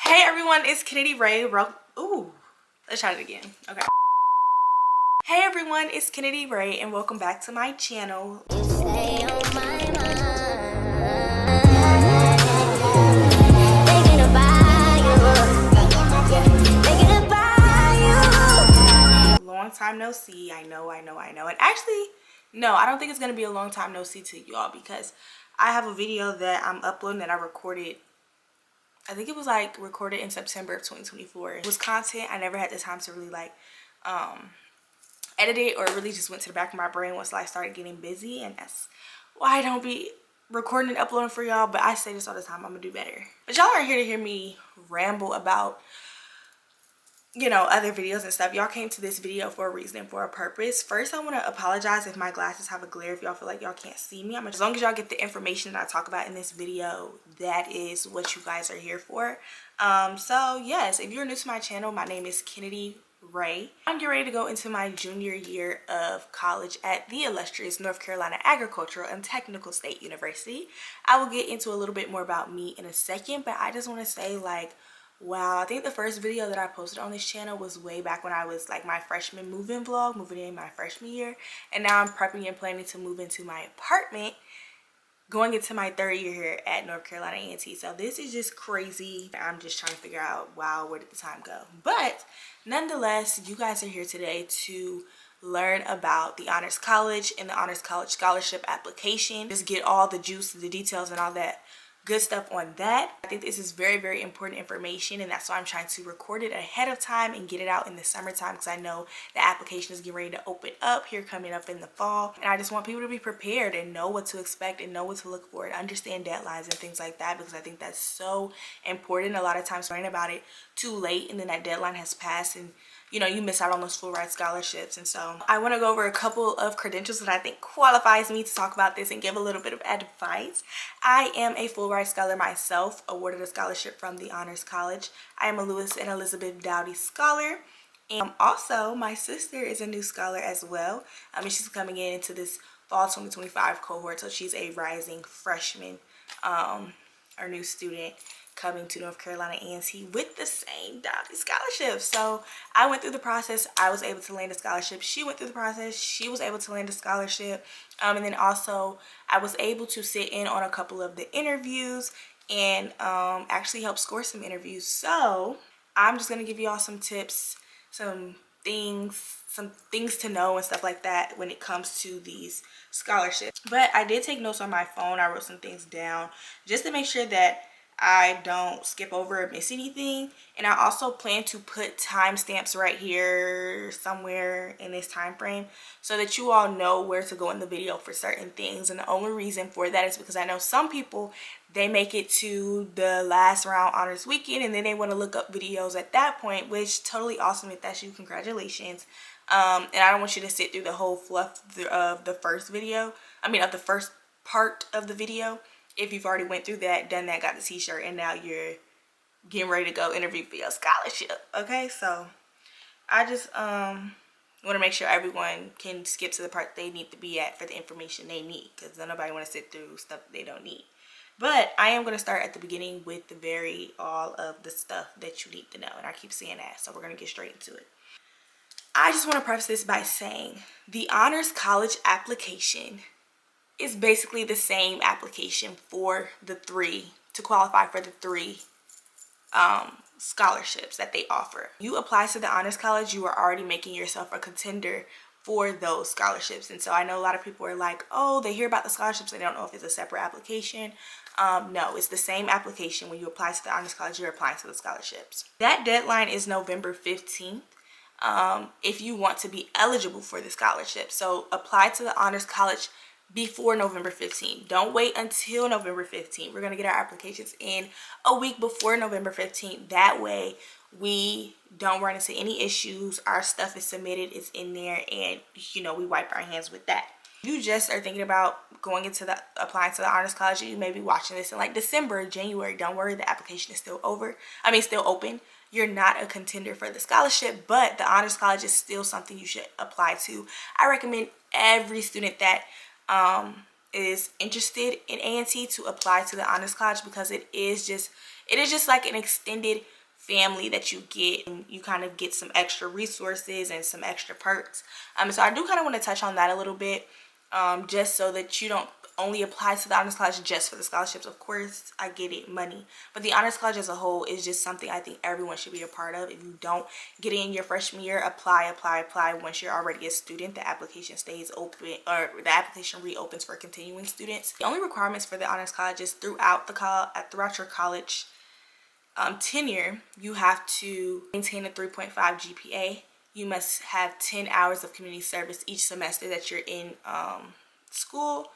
Hey everyone, it's Kennedy Ray. Ooh, let's try it again. Okay. Hey everyone, it's Kennedy Ray and welcome back to my channel. Long time no see. I know. And actually, no, I don't think it's gonna be a long time no see to y'all because I have a video that I'm uploading that I recorded. I think it was like recorded in September of 2024. It was content I never had the time to really like edit it, or it really just went to the back of my brain once I started getting busy, and that's why I don't be recording and uploading for y'all. But I say this all the time, I'm gonna do better. But y'all aren't here to hear me ramble about, you know, other videos and stuff. Y'all came to this video for a reason and for a purpose. First, I want to apologize if my glasses have a glare, if y'all feel like y'all can't see me. As long as y'all get the information that I talk about in this video, that is what you guys are here for. So yes, if you're new to my channel, my name is Kennedy Ray. I'm getting ready to go into my junior year of college at the illustrious North Carolina Agricultural and Technical State University. I will get into a little bit more about me in a second, but I just want to say, like, wow, I think the first video that I posted on this channel was way back when I was like my freshman move-in vlog, moving in my freshman year. And now I'm prepping and planning to move into my apartment, going into my third year here at North Carolina A&T. So this is just crazy. I'm just trying to figure out, wow, where did the time go? But nonetheless, you guys are here today to learn about the Honors College and the Honors College Scholarship application. Just get all the juice, the details, and all that good stuff on that. I think this is very, very important information, and that's why I'm trying to record it ahead of time and get it out in the summertime, because I know the application is getting ready to open up here coming up in the fall, and I just want people to be prepared and know what to expect and know what to look for and understand deadlines and things like that, because I think that's so important. A lot of times learning about it too late, and then that deadline has passed and you know, you miss out on those full ride scholarships. And so I want to go over a couple of credentials that I think qualifies me to talk about this and give a little bit of advice. I am a full ride scholar myself, awarded a scholarship from the Honors College. I am a Lewis and Elizabeth Dowdy scholar. And also, my sister is a new scholar as well. She's coming into this fall 2025 cohort, so she's a rising freshman, or new student, coming to North Carolina A&T with the same Dowdy scholarship. So I went through the process. I was able to land a scholarship. She went through the process. She was able to land a scholarship. And then also I was able to sit in on a couple of the interviews and actually help score some interviews. So I'm just going to give you all some tips, some things to know and stuff like that when it comes to these scholarships. But I did take notes on my phone. I wrote some things down just to make sure that I don't skip over or miss anything. And I also plan to put timestamps right here somewhere in this time frame so that you all know where to go in the video for certain things. And the only reason for that is because I know some people, they make it to the last round honors weekend and then they want to look up videos at that point, which totally awesome. If that's you, congratulations. And I don't want you to sit through the whole fluff of the first video. Of the first part of the video. If you've already went through that, done that, got the t-shirt, and now you're getting ready to go interview for your scholarship. Okay, so I just want to make sure everyone can skip to the part they need to be at for the information they need, because nobody want to sit through stuff they don't need. But I am going to start at the beginning with all of the stuff that you need to know, and I keep saying that, so we're going to get straight into it. I just want to preface this by saying the Honors College application is basically the same application for the three, to qualify for the three scholarships that they offer. You apply to the Honors College, you are already making yourself a contender for those scholarships. And so I know a lot of people are like, oh, they hear about the scholarships, they don't know if it's a separate application. No, it's the same application. When you apply to the Honors College, you're applying to the scholarships. That deadline is November 15th. If you want to be eligible for the scholarship. So apply to the Honors College before November 15th. Don't wait until November 15th. We're going to get our applications in a week before November 15th. That way we don't run into any issues. Our stuff is submitted, it's in there, and you know, we wipe our hands with that. You just are thinking about applying to the Honors College, you may be watching this in like December, January. Don't worry, the application is still open. You're not a contender for the scholarship, but the Honors College is still something you should apply to. I recommend every student that is interested in A&T to apply to the Honors College, because it is just like an extended family that you get, and you kind of get some extra resources and some extra perks. So I do kind of want to touch on that a little bit, just so that you don't only apply to the Honors College just for the scholarships. Of course, I get it, money, but the Honors College as a whole is just something I think everyone should be a part of. If you don't get in your freshman year, apply. Once you're already a student, the application stays open, or the application reopens for continuing students. The only requirements for the Honors College is throughout your college tenure, you have to maintain a 3.5 GPA. You must have 10 hours of community service each semester that you're in school.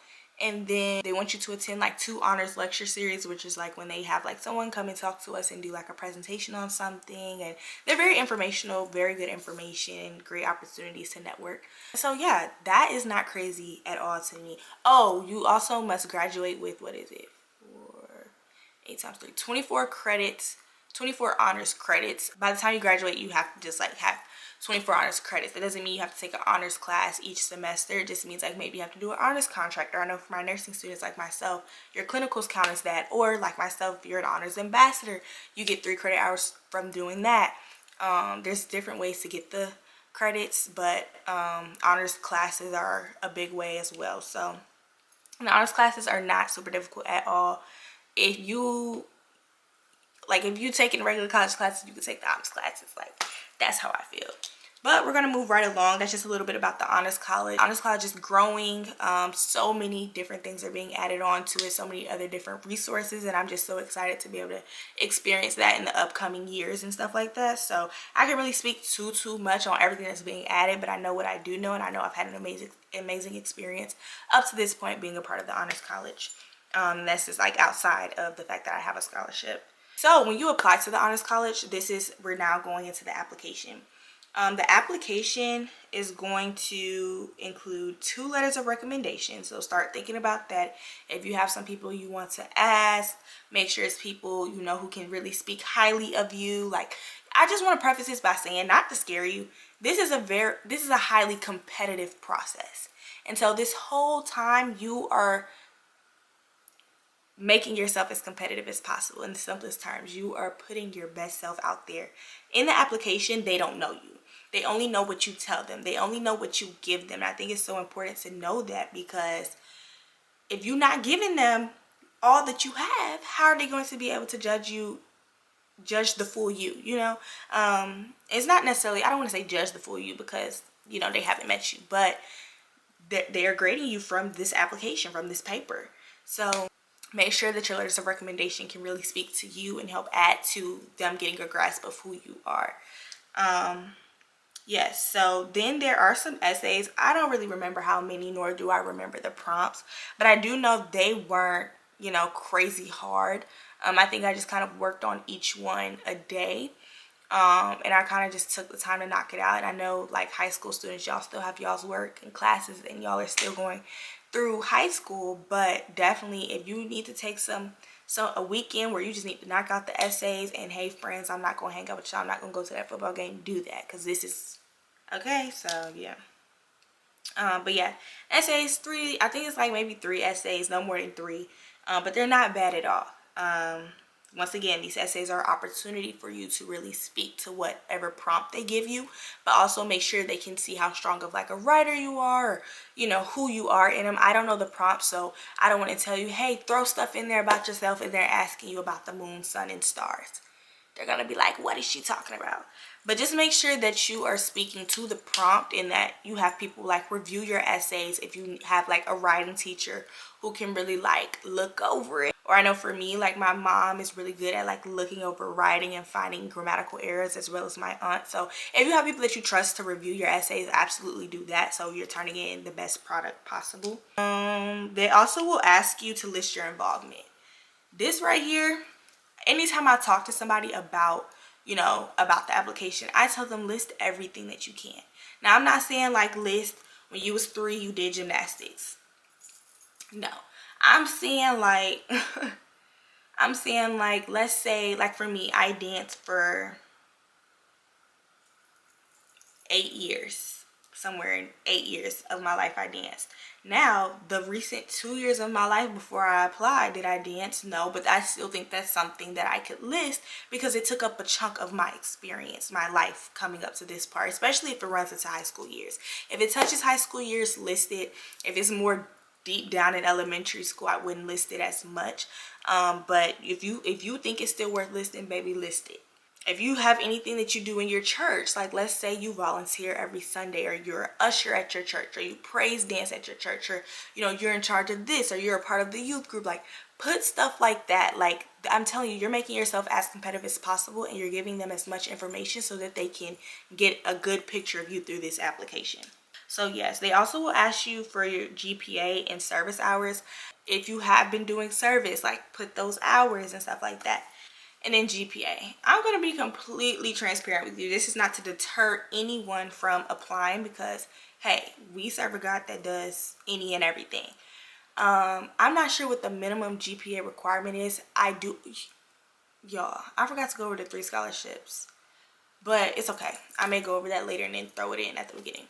And then they want you to attend like 2 honors lecture series, which is like when they have like someone come and talk to us and do like a presentation on something. And they're very informational, very good information, great opportunities to network. So yeah, that is not crazy at all to me. Oh, you also must graduate with, what is it? 8 times 3, 24 credits, 24 honors credits. By the time you graduate, you have to just like have 24 honors credits. That doesn't mean you have to take an honors class each semester. It just means like maybe you have to do an honors contract. Or I know for my nursing students like myself, your clinicals count as that. Or like myself, if you're an honors ambassador, you get 3 credit hours from doing that. There's different ways to get the credits, but honors classes are a big way as well. So the honors classes are not super difficult at all. If you taking regular college classes, you can take the honors classes. Like, that's how I feel. But we're gonna move right along. That's just a little bit about the Honors College. Honors College is growing. So many different things are being added on to it, so many other different resources, and I'm just so excited to be able to experience that in the upcoming years and stuff like that. So I can't really speak too much on everything that's being added, but I know what I do know, and I know I've had an amazing experience up to this point being a part of the Honors College. That's just like outside of the fact that I have a scholarship. So when you apply to the Honors College, we're now going into the application. The application is going to include 2 letters of recommendation. So start thinking about that. If you have some people you want to ask, make sure it's people you know who can really speak highly of you. Like, I just want to preface this by saying, not to scare you, this is a highly competitive process. And so this whole time you are making yourself as competitive as possible. In the simplest terms, you are putting your best self out there. In the application, they don't know you. They only know what you tell them. They only know what you give them. And I think it's so important to know that, because if you're not giving them all that you have, how are they going to be able to judge the full you, you know? It's not necessarily, I don't want to say judge the full you, because, you know, they haven't met you, but they are grading you from this application, from this paper. So make sure that your letters of recommendation can really speak to you and help add to them getting a grasp of who you are. Yes, so then there are some essays. I don't really remember how many, nor do I remember the prompts, but I do know they weren't, you know, crazy hard. I think I just kind of worked on each one a day. And I kind of just took the time to knock it out. And I know, like, high school students, y'all still have y'all's work and classes, and y'all are still going through high school. But definitely, if you need to take a weekend where you just need to knock out the essays, and hey friends, I'm not gonna hang out with y'all, I'm not gonna go to that football game, do that, because this is okay. So yeah, but yeah, essays, 3, I think it's like maybe 3 essays, no more than 3, but they're not bad at all. Once again, these essays are an opportunity for you to really speak to whatever prompt they give you, but also make sure they can see how strong of like a writer you are, or, you know, who you are in them. I don't know the prompt, so I don't want to tell you, hey, throw stuff in there about yourself, and they're asking you about the moon, sun, and stars. They're going to be like, what is she talking about? But just make sure that you are speaking to the prompt, and that you have people like review your essays. If you have like a writing teacher who can really like look over it. Or I know for me, like my mom is really good at like looking over writing and finding grammatical errors, as well as my aunt. So if you have people that you trust to review your essays, absolutely do that, so you're turning in the best product possible. They also will ask you to list your involvement. This right here, anytime I talk to somebody about, you know, about the application, I tell them list everything that you can. Now, I'm not saying like list when you was 3 you did gymnastics. No, I'm saying like let's say, like for me, I danced for 8 years. somewhere in 8 years of my life I danced. Now, the recent 2 years of my life before I applied, did I dance? No, but I still think that's something that I could list because it took up a chunk of my experience, my life coming up to this part, especially if it runs into high school years. If it touches high school years, list it. If it's more deep down in elementary school, I wouldn't list it as much. But if you think it's still worth listing, baby, list it. If you have anything that you do in your church, like let's say you volunteer every Sunday, or you're an usher at your church, or you praise dance at your church, or you're in charge of this, or you're a part of the youth group, like put stuff like that. Like I'm telling you, you're making yourself as competitive as possible, and you're giving them as much information so that they can get a good picture of you through this application. So yes, they also will ask you for your GPA and service hours. If you have been doing service, like put those hours and stuff like that. And then GPA. I'm going to be completely transparent with you. This is not to deter anyone from applying because, hey, we serve a God that does any and everything. I'm not sure what the minimum GPA requirement is. Y'all, I forgot to go over the 3 scholarships. But it's okay. I may go over that later and then throw it in at the beginning.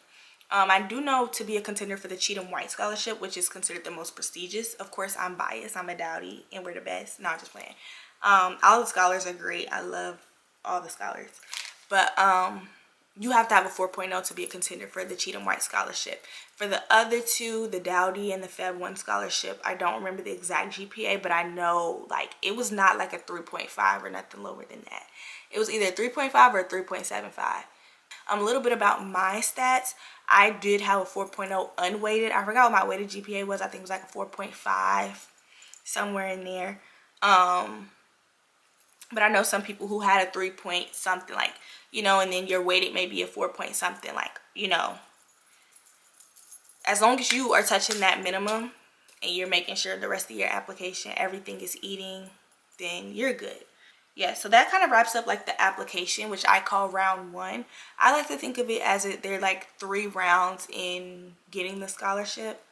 I do know to be a contender for the Cheatham White Scholarship, which is considered the most prestigious. Of course, I'm biased. I'm a Dowdy, and we're the best. No, I'm just playing. All the scholars are great. I love all the scholars. But you have to have a 4.0 to be a contender for the Cheatham White Scholarship. For the other two, the Dowdy and the Feb 1 scholarship, I don't remember the exact GPA, but I know like it was not like a 3.5 or nothing lower than that. It was either 3.5 or 3.75. A little bit about my stats. I did have a 4.0 unweighted. I forgot what my weighted GPA was. I think it was like a 4.5, somewhere in there. But I know some people who had a 3 point something, like, and then your weighted maybe a 4 point something, like, as long as you are touching that minimum and you're making sure the rest of your application, everything is eating, then you're good. Yeah, so that kind of wraps up like the application, which I call round 1. I like to think of it as they're like 3 rounds in getting the scholarship.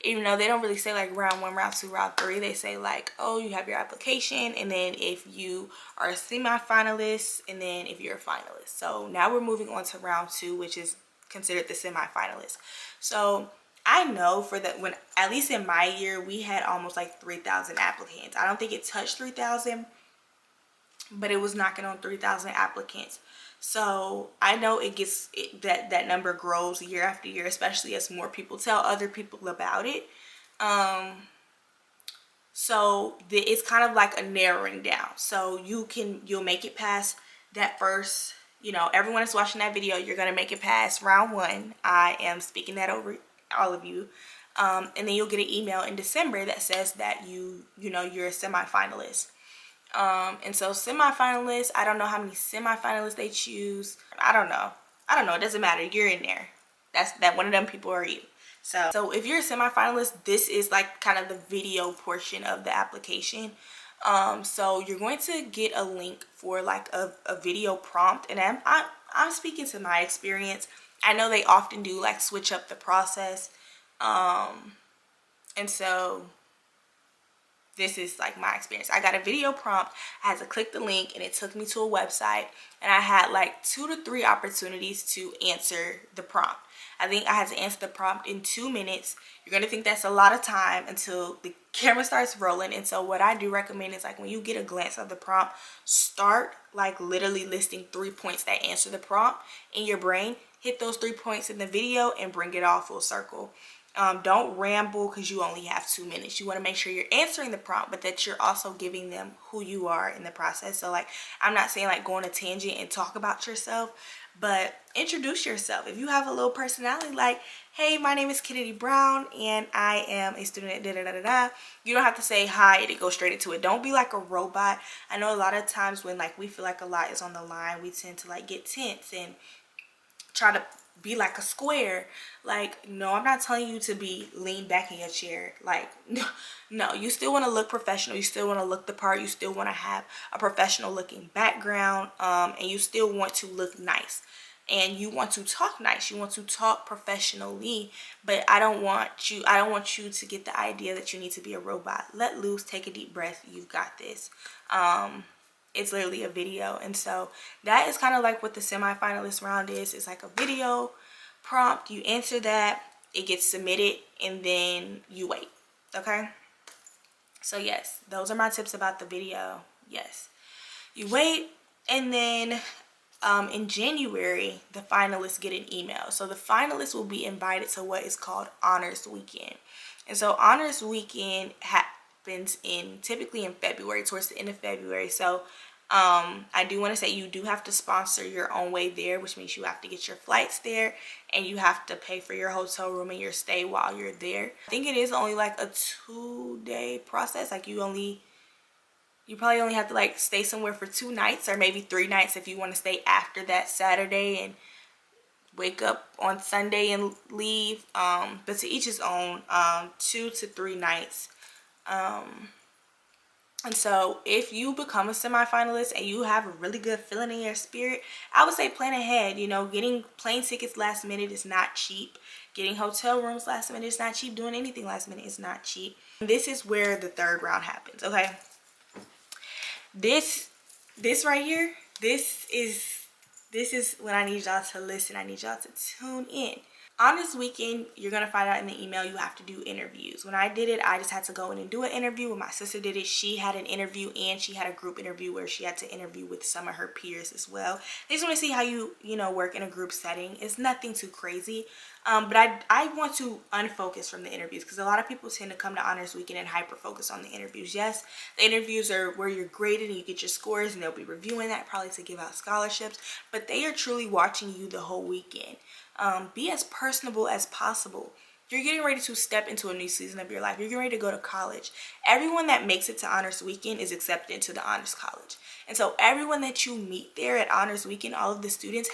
Even though they don't really say like round 1, round 2, round 3, they say like, oh, you have your application, and then if you are a semi-finalist, and then if you're a finalist. So now we're moving on to round 2, which is considered the semi-finalist. So I know for that, when at least in my year, we had almost like 3,000 applicants. I don't think it touched 3,000, but it was knocking on 3,000 applicants. So I know that number grows year after year, especially as more people tell other people about it. So it's kind of like a narrowing down. So you'll make it past that first, everyone is watching that video. You're gonna make it past round 1. I am speaking that over all of you. And then you'll get an email in December that says that you're a semi-finalist. And so semi-finalists, I don't know how many semi-finalists they choose. I don't know. It doesn't matter. You're in there. That one of them people are you. So if you're a semi-finalist, this is like kind of the video portion of the application. So you're going to get a link for like a video prompt, and I'm speaking to my experience. I know they often do like switch up the process. And so this is like my experience. I got a video prompt. I had to click the link and it took me to a website, and I had like 2 to 3 opportunities to answer the prompt. I think I had to answer the prompt in 2 minutes. You're going to think that's a lot of time until the camera starts rolling. And so what I do recommend is like when you get a glance of the prompt, start like literally listing 3 points that answer the prompt in your brain. Hit those 3 points in the video and bring it all full circle. Don't ramble because you only have 2 minutes. You want to make sure you're answering the prompt, but that you're also giving them who you are in the process. So like, I'm not saying like go on a tangent and talk about yourself, but introduce yourself. If you have a little personality, like, hey, my name is Kennedy Brown and I am a student at da-da-da-da-da. You don't have to say hi and it goes straight into it. Don't be like a robot. I know a lot of times when like we feel like a lot is on the line, we tend to like get tense and try to be like a square. Like, no, I'm not telling you to be lean back in your chair. Like, no, you still want to look professional. You still want to look the part. You still want to have a professional looking background, and you still want to look nice, and you want to talk nice. You want to talk professionally, but I don't want you to get the idea that you need to be a robot. Let loose, take a deep breath. You've got this. It's literally a video. And so that is kind of like what the semi-finalist round is. It's like a video prompt, you answer that, it gets submitted, and then you wait. Okay, so yes, those are my tips about the video. Yes, you wait, and then in January, the finalists get an email. So the finalists will be invited to what is called Honors Weekend. And so Honors Weekend happens typically in February, towards the end of February. So I do want to say you do have to sponsor your own way there, which means you have to get your flights there, and you have to pay for your hotel room and your stay while you're there. I think it is only like a 2-day process. Like you probably only have to like stay somewhere for 2 nights or maybe 3 nights if you want to stay after that Saturday and wake up on Sunday and leave. But to each his own. 2 to 3 nights. And so if you become a semifinalist and you have a really good feeling in your spirit, I would say plan ahead. You know, getting plane tickets last minute is not cheap. Getting hotel rooms last minute is not cheap. Doing anything last minute is not cheap. This is where the third round happens, okay? This right here, this is when I need y'all to listen. I need y'all to tune in. On this weekend, you're going to find out in the email you have to do interviews. When I did it, I just had to go in and do an interview. When my sister did it, she had an interview and she had a group interview where she had to interview with some of her peers as well. They just want to see how you work in a group setting. It's nothing too crazy. But I want to unfocus from the interviews because a lot of people tend to come to Honors Weekend and hyper focus on the interviews. Yes, the interviews are where you're graded and you get your scores, and they'll be reviewing that probably to give out scholarships, but they are truly watching you the whole weekend. Be as personable as possible. You're getting ready to step into a new season of your life. You're getting ready to go to college. Everyone that makes it to Honors Weekend is accepted into the Honors College. And so everyone that you meet there at Honors Weekend, all of the students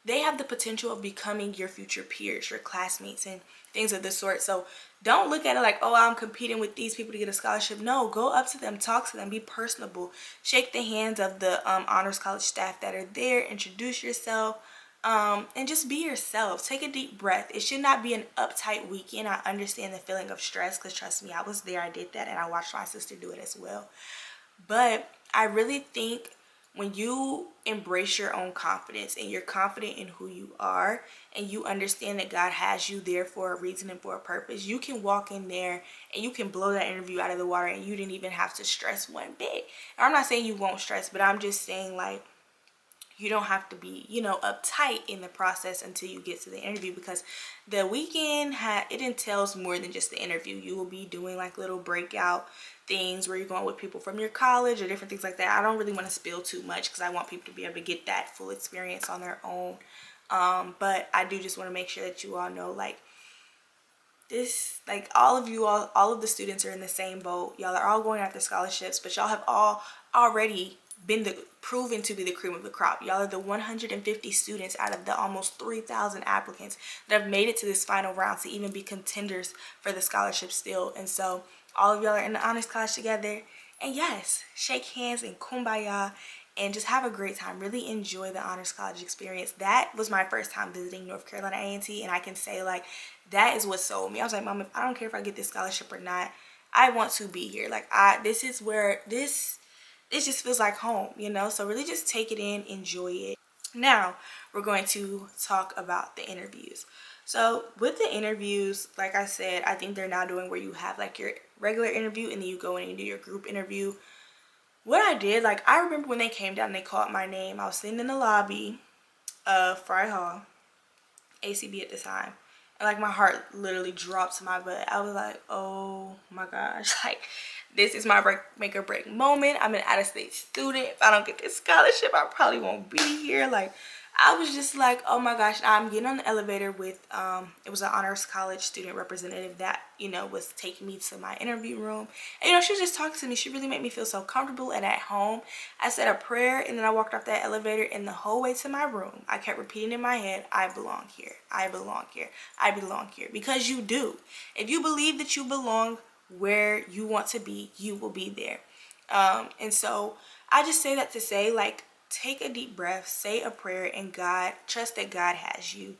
they have the potential of becoming your future peers, your classmates, and things of this sort. So don't look at it like, oh, I'm competing with these people to get a scholarship. No, go up to them, talk to them, be personable. Shake the hands of the Honors College staff that are there. Introduce yourself. And just be yourself. Take a deep breath. It should not be an uptight weekend. I understand the feeling of stress because trust me, I was there, I did that, and I watched my sister do it as well. But I really think when you embrace your own confidence and you're confident in who you are and you understand that God has you there for a reason and for a purpose, you can walk in there and you can blow that interview out of the water and you didn't even have to stress one bit. And I'm not saying you won't stress, but I'm just saying like, you don't have to be, uptight in the process until you get to the interview, because the weekend it entails more than just the interview. You will be doing like little breakout things where you're going with people from your college or different things like that. I don't really want to spill too much because I want people to be able to get that full experience on their own. But I do just want to make sure that you all know like this, like all of the students are in the same boat. Y'all are all going after scholarships, but y'all have all already been proven to be the cream of the crop. Y'all are the 150 students out of the almost 3,000 applicants that have made it to this final round to even be contenders for the scholarship still. And so all of y'all are in the Honors College together. And yes, shake hands and kumbaya and just have a great time. Really enjoy the Honors College experience. That was my first time visiting North Carolina A&T, and I can say like that is what sold me. I was like, Mom, I don't care if I get this scholarship or not, I want to be here. Like this is where it just feels like home, so really just take it in, enjoy it. Now we're going to talk about the interviews. So with the interviews, like I said, I think they're now doing where you have like your regular interview and then you go in and do your group interview. What I did, like I remember when they came down and they called my name, I was sitting in the lobby of Fry Hall, ACB at the time, and like my heart literally dropped to my butt. I was like, oh my gosh, like this is my make or break moment. I'm an out-of-state student. If I don't get this scholarship, I probably won't be here. Like I was just like, oh my gosh. I'm getting on the elevator with it was an Honors College student representative that was taking me to my interview room, and she was just talking to me. She really made me feel so comfortable and at home. I said a prayer and then I walked off that elevator, and the whole way to my room I kept repeating in my head, I belong here, I belong here, I belong here. Because you do. If you believe that you belong where you want to be, you will be there. And so I just say that to say, like, take a deep breath, say a prayer, and trust that God has you.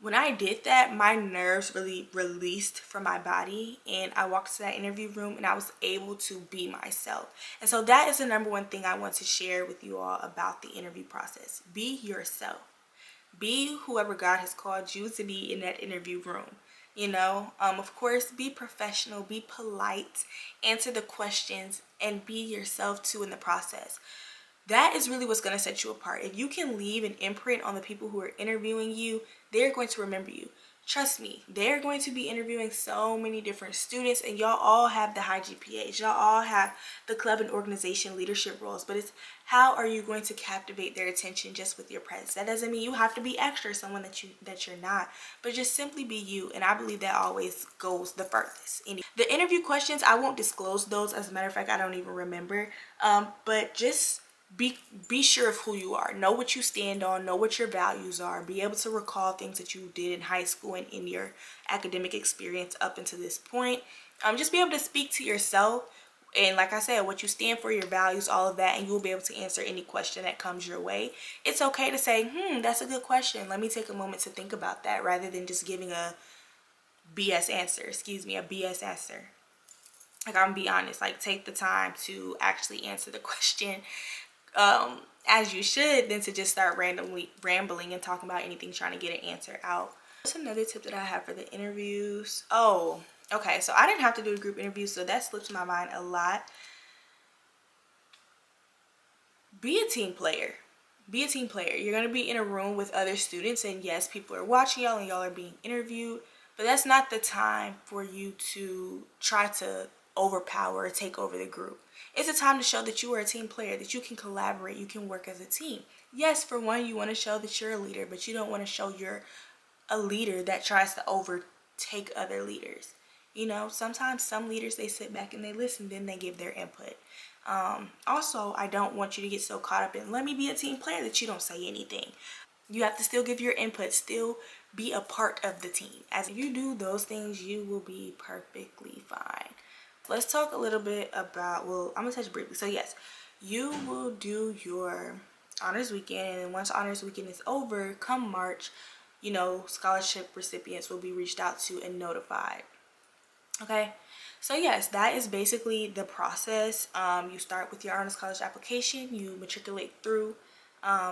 When I did that, my nerves really released from my body, and I walked to that interview room and I was able to be myself. And so that is the number one thing I want to share with you all about the interview process. Be yourself. Be whoever God has called you to be in that interview room. Of course, be professional, be polite, answer the questions, and be yourself too in the process. That is really what's going to set you apart. If you can leave an imprint on the people who are interviewing you, they're going to remember you. Trust me, they're going to be interviewing so many different students, and y'all all have the high GPAs. Y'all all have the club and organization leadership roles, but it's how are you going to captivate their attention just with your presence? That doesn't mean you have to be extra, someone that you're not, but just simply be you. And I believe that always goes the furthest. The interview questions, I won't disclose those. As a matter of fact, I don't even remember. But just be sure of who you are. Know what you stand on. Know what your values are. Be able to recall things that you did in high school and in your academic experience up until this point. Just be able to speak to yourself, and like I said, what you stand for, your values, all of that, and you will be able to answer any question that comes your way. It's okay to say, that's a good question. Let me take a moment to think about that, rather than just giving a BS answer. A BS answer. Like, I'm gonna be honest, like, take the time to actually answer the question as you should, than to just start randomly rambling and talking about anything, trying to get an answer out. That's another tip that I have for the interviews. Oh, okay, so I didn't have to do a group interview, so that slips my mind a lot. Be a team player. Be a team player. You're going to be in a room with other students, and yes, people are watching y'all and y'all are being interviewed, but that's not the time for you to try to overpower or take over the group. It's a time to show that you are a team player, that you can collaborate, you can work as a team. Yes, for one, you want to show that you're a leader, but you don't want to show you're a leader that tries to overtake other leaders. Sometimes some leaders, they sit back and they listen, then they give their input. Also, I don't want you to get so caught up in, let me be a team player, that you don't say anything. You have to still give your input, still be a part of the team. As if you do those things, you will be perfectly fine. Let's talk a little bit about, well, I'm going to touch briefly. So yes, you will do your honors weekend, and then once honors weekend is over, come March, scholarship recipients will be reached out to and notified. Okay, so yes, that is basically the process. You start with your honors college application, you matriculate through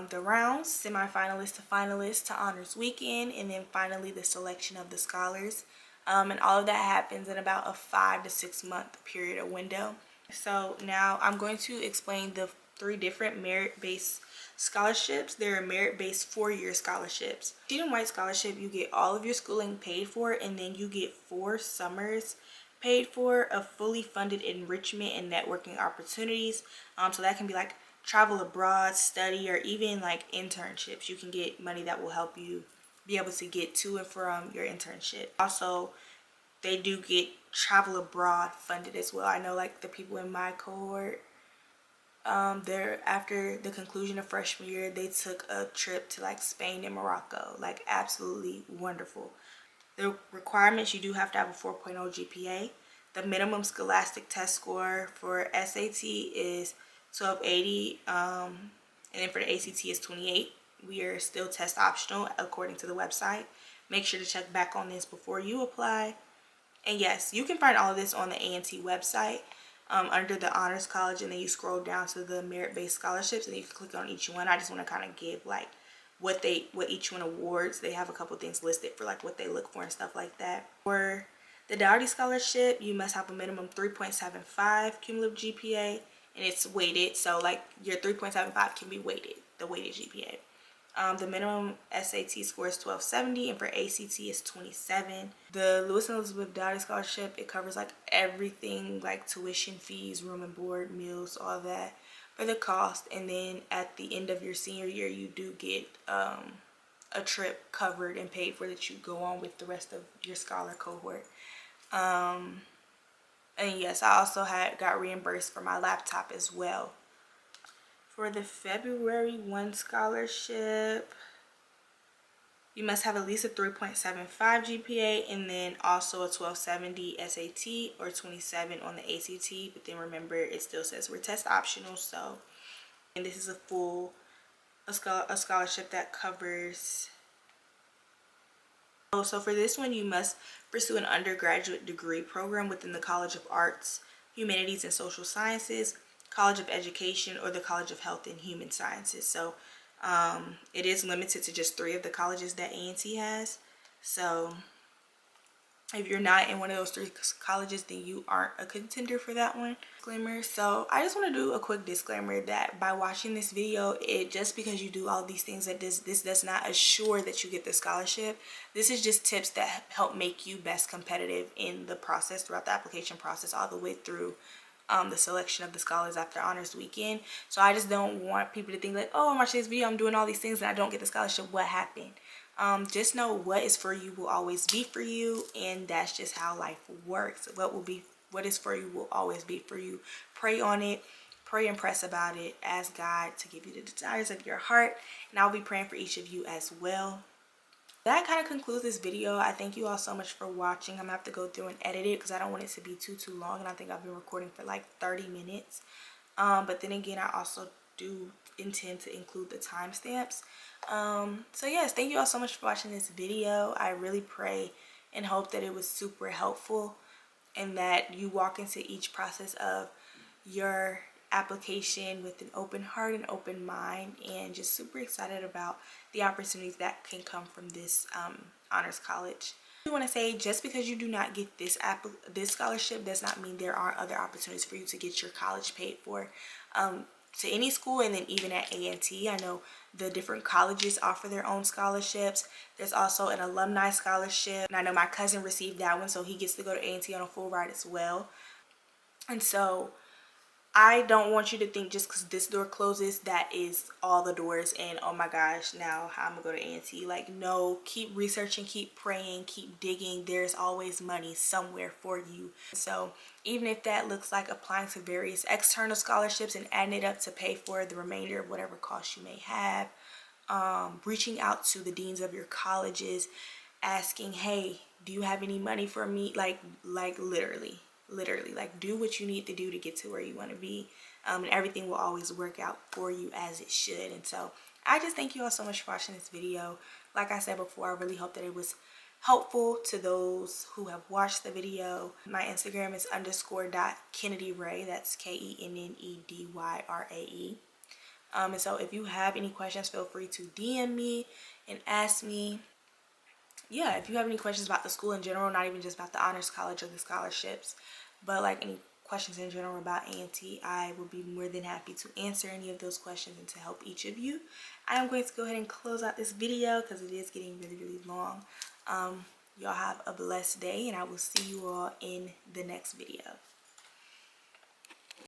the rounds, semi-finalists to finalists to honors weekend, and then finally the selection of the scholars. And all of that happens in about a 5 to 6 month period or window. So now I'm going to explain the 3 different merit-based scholarships. There are merit-based 4-year scholarships. Student White Scholarship, you get all of your schooling paid for, and then you get 4 summers paid for of fully funded enrichment and networking opportunities. So that can be like travel abroad, study, or even like internships. You can get money that will help you be able to get to and from your internship. Also, they do get travel abroad funded as well. I know like the people in my cohort, they're, after the conclusion of freshman year, they took a trip to like Spain and Morocco. Like, absolutely wonderful. The requirements, you do have to have a 4.0 GPA. The minimum scholastic test score for SAT is 1280, and then for the ACT is 28. We are still test optional according to the website. Make sure to check back on this before you apply. And yes, you can find all of this on the A&T website under the Honors College, and then you scroll down to the merit-based scholarships, and you can click on each one. I just want to kind of give like what each one awards. They have a couple things listed for like what they look for and stuff like that. For the Dougherty Scholarship, you must have a minimum 3.75 cumulative GPA, and it's weighted. So like your 3.75 can be weighted, the weighted GPA. The minimum SAT score is 1270, and for ACT is 27. The Lewis and Elizabeth Dougherty Scholarship, it covers like everything, like tuition, fees, room and board, meals, all that for the cost. And then at the end of your senior year, you do get a trip covered and paid for that you go on with the rest of your scholar cohort. And yes, I also got reimbursed for my laptop as well. For the February 1 scholarship, you must have at least a 3.75 GPA, and then also a 1270 SAT or 27 on the ACT. But then remember, it still says we're test optional. So, and this is a scholarship that covers So for this one, you must pursue an undergraduate degree program within the College of Arts, Humanities and Social Sciences, College of Education, or the College of Health and Human Sciences. So it is limited to just 3 of the colleges that A&T has. So if you're not in one of those 3 colleges, then you aren't a contender for that one. Disclaimer. So I just want to do a quick disclaimer that by watching this video, it just because you do all these things, that this does not assure that you get the scholarship. This is just tips that help make you best competitive in the process, throughout the application process, all the way through the selection of the scholars after honors weekend. So I just don't want people to think like, oh, I'm watching this video, I'm doing all these things and I don't get the scholarship. What happened? Just know what is for you will always be for you, and that's just how life works. What is for you will always be for you. Pray on it, pray and press about it. Ask God to give you the desires of your heart, and I'll be praying for each of you as well. That kind of concludes this video. I thank you all so much for watching. I'm gonna have to go through and edit it because I don't want it to be too long, and I think I've been recording for like 30 minutes. But then again, I also do intend to include the timestamps. So yes, thank you all so much for watching this video. I really pray and hope that it was super helpful, and that you walk into each process of your application with an open heart and open mind, and just super excited about the opportunities that can come from this honors college. I want to say, just because you do not get this scholarship does not mean there aren't other opportunities for you to get your college paid for, to any school. And then even at A&T, I know the different colleges offer their own scholarships. There's also an alumni scholarship, and I know my cousin received that one, so he gets to go to A&T on a full ride as well. And so I don't want you to think just because this door closes, that is all the doors, and oh my gosh, now I'm gonna go to A&T. Like, no, keep researching, keep praying, keep digging. There's always money somewhere for you. So even if that looks like applying to various external scholarships and adding it up to pay for the remainder of whatever costs you may have, reaching out to the deans of your colleges, asking, hey, do you have any money for me? Like literally, like, do what you need to do to get to where you want to be, and everything will always work out for you as it should. And so I just thank you all so much for watching this video. Like I said before, I really hope that it was helpful to those who have watched the video. My Instagram is _.KennedyRae. That's KENNEDYRAE. And so if you have any questions, feel free to DM me and ask me. Yeah, if you have any questions about the school in general, not even just about the honors college or the scholarships, but like any questions in general about A&T, I will be more than happy to answer any of those questions and to help each of you. I am going to go ahead and close out this video because it is getting really long. Y'all have a blessed day, and I will see you all in the next video.